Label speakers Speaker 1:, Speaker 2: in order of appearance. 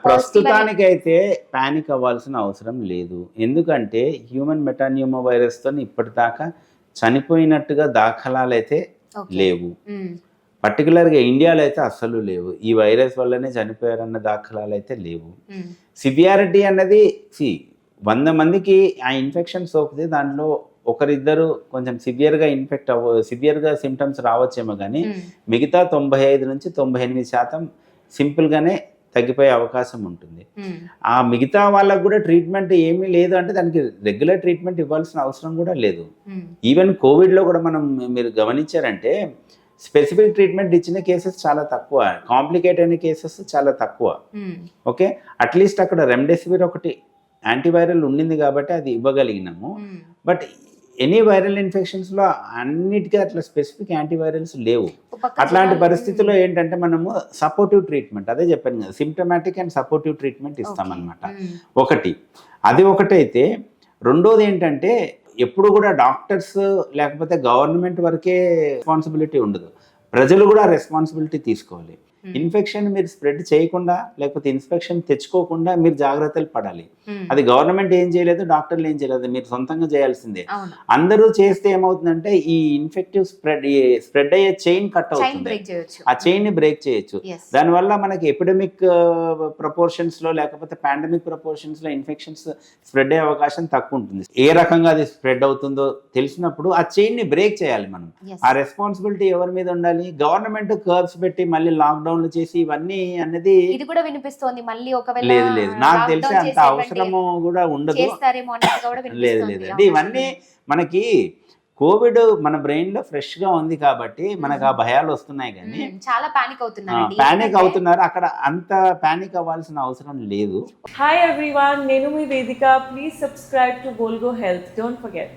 Speaker 1: ప్రస్తుతానికైతే పానిక్ అవ్వాల్సిన అవసరం లేదు. ఎందుకంటే హ్యూమన్ మెటాన్యూమా వైరస్‌తో ఇప్పటిదాకా చనిపోయినట్టుగా దాఖలాలైతే లేవు. పర్టిక్యులర్‌గా ఇండియాలో అయితే అస్సలు లేవు. ఈ వైరస్ వల్లనే చనిపోయారన్న దాఖలాలైతే లేవు. సివియారిటీ అన్నది 100 మందికి ఆ ఇన్ఫెక్షన్ సోకితే దాంట్లో ఒకరిద్దరు కొంచెం సివియర్‌గా సిమ్టమ్స్ రావచ్చేమో గానీ మిగతా 95-98% సింపుల్‌గానే తగ్గిపోయే అవకాశం ఉంటుంది. ఆ మిగతా వాళ్ళకు కూడా ట్రీట్మెంట్ ఏమీ లేదు అంటే దానికి రెగ్యులర్ ట్రీట్మెంట్ ఇవ్వాల్సిన అవసరం కూడా లేదు. ఈవెన్ కోవిడ్‌లో కూడా మీరు గమనించారంటే స్పెసిఫిక్ ట్రీట్మెంట్ ఇచ్చిన కేసెస్ చాలా తక్కువ, కాంప్లికేట్ అయిన కేసెస్ చాలా తక్కువ. ఓకే, అట్లీస్ట్ అక్కడ రెమ్డెసివిర్ ఒకటి యాంటీవైరల్ ఉండింది కాబట్టి అది ఇవ్వగలిగినాము. బట్ ఎనీ వైరల్ ఇన్ఫెక్షన్స్లో అన్నిటికీ అట్లా స్పెసిఫిక్ యాంటీవైరల్స్ లేవు. అట్లాంటి పరిస్థితుల్లో ఏంటంటే మనము సపోర్టివ్ ట్రీట్మెంట్, అదే చెప్పాను కదా, సిమ్టమాటిక్ అండ్ సపోర్టివ్ ట్రీట్మెంట్ ఇస్తామన్నమాట. అది ఒకటైతే, రెండోది ఏంటంటే ఎప్పుడు కూడా డాక్టర్స్ లేకపోతే గవర్నమెంట్ వరకే రెస్పాన్సిబిలిటీ ఉండదు, ప్రజలు కూడా రెస్పాన్సిబిలిటీ తీసుకోవాలి. ఇన్ఫెక్షన్ మీరు స్ప్రెడ్ చేయకుండా లేకపోతే ఇన్ఫెక్షన్ తెచ్చుకోకుండా మీరు జాగ్రత్తలు పడాలి. అది గవర్నమెంట్ ఏం చేయలేదు, డాక్టర్లు ఏం చేయలేదు, మీరు సొంతంగా చేయాల్సిందే. అందరూ చేస్తే ఏమవుతుందంటే ఈ ఇన్ఫెక్టివ్ స్ప్రెడ్ అయ్యే చైన్ కట్ అవుతుంది, ఆ చైన్ ని బ్రేక్ చేయొచ్చు. దానివల్ల మనకి ఎపిడమిక్ ప్రపోర్షన్స్ లో లేకపోతే పాండమిక్ ప్రపోర్షన్స్ లో ఇన్ఫెక్షన్స్ స్ప్రెడ్ అయ్యే అవకాశం తక్కువ ఉంటుంది. ఏ రకంగా అది స్ప్రెడ్ అవుతుందో తెలిసినప్పుడు ఆ చైన్ ని బ్రేక్ చేయాలి మనం. ఆ రెస్పాన్సిబిలిటీ ఎవరి మీద ఉండాలి? గవర్నమెంట్ కర్బ్స్ పెట్టి మళ్ళీ లాక్డౌన్ చేసి ఇవన్నీ అన్నది
Speaker 2: ఇది కూడా వినిపిస్తోంది. మళ్ళీ ఒకవేళ
Speaker 1: లేదు నాకు తెలిసి అంత అవసరము కూడా ఉండదు. లేదు ఇవన్నీ మనకి కోవిడ్ మన బ్రెయిన్ లో ఫ్రెష్ గా ఉంది కాబట్టి మనకు ఆ భయాలు వస్తున్నాయి, కానీ
Speaker 2: చాలా
Speaker 3: పానిక్
Speaker 1: అవుతున్నారు. అక్కడ అంత పానిక్ అవ్వాల్సిన అవసరం లేదు.
Speaker 3: హాయ్ ఎవ్రీవన్, నేను మీ వేదిక. ప్లీజ్ సబ్స్క్రైబ్ టు గోల్గో హెల్త్. Don't forget.